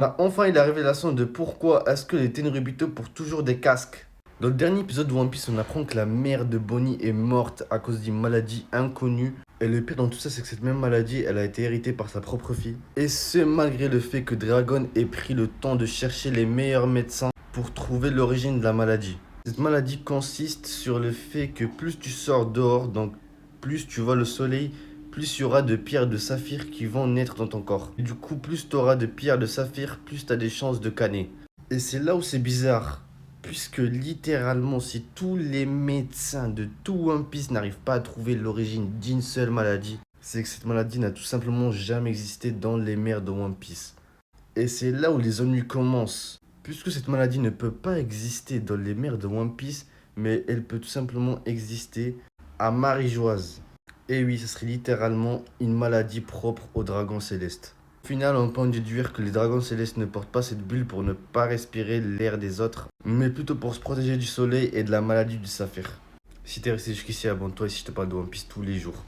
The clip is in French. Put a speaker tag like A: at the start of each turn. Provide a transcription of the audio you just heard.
A: On a enfin eu la révélation de pourquoi est-ce que les Tenryubito portent toujours des casques. Dans le dernier épisode de One Piece, on apprend que la mère de Bonnie est morte à cause d'une maladie inconnue. Et le pire dans tout ça, c'est que cette même maladie, elle a été héritée par sa propre fille. Et ce, malgré le fait que Dragon ait pris le temps de chercher les meilleurs médecins pour trouver l'origine de la maladie. Cette maladie consiste sur le fait que plus tu sors dehors, donc plus tu vois le soleil, plus il y aura de pierres de saphir qui vont naître dans ton corps. Et du coup, plus tu auras de pierres de saphir, plus tu as des chances de canner. Et c'est là où c'est bizarre. Puisque littéralement, si tous les médecins de tout One Piece n'arrivent pas à trouver l'origine d'une seule maladie, c'est que cette maladie n'a tout simplement jamais existé dans les mers de One Piece. Et c'est là où les ennuis commencent. Puisque cette maladie ne peut pas exister dans les mers de One Piece, mais elle peut tout simplement exister à Marie-Joise. Et oui, ce serait littéralement une maladie propre aux dragons célestes. Au final, on peut en déduire que les dragons célestes ne portent pas cette bulle pour ne pas respirer l'air des autres, mais plutôt pour se protéger du soleil et de la maladie du saphir. Si t'es resté jusqu'ici, abonne-toi et si je te parle de One Piece tous les jours.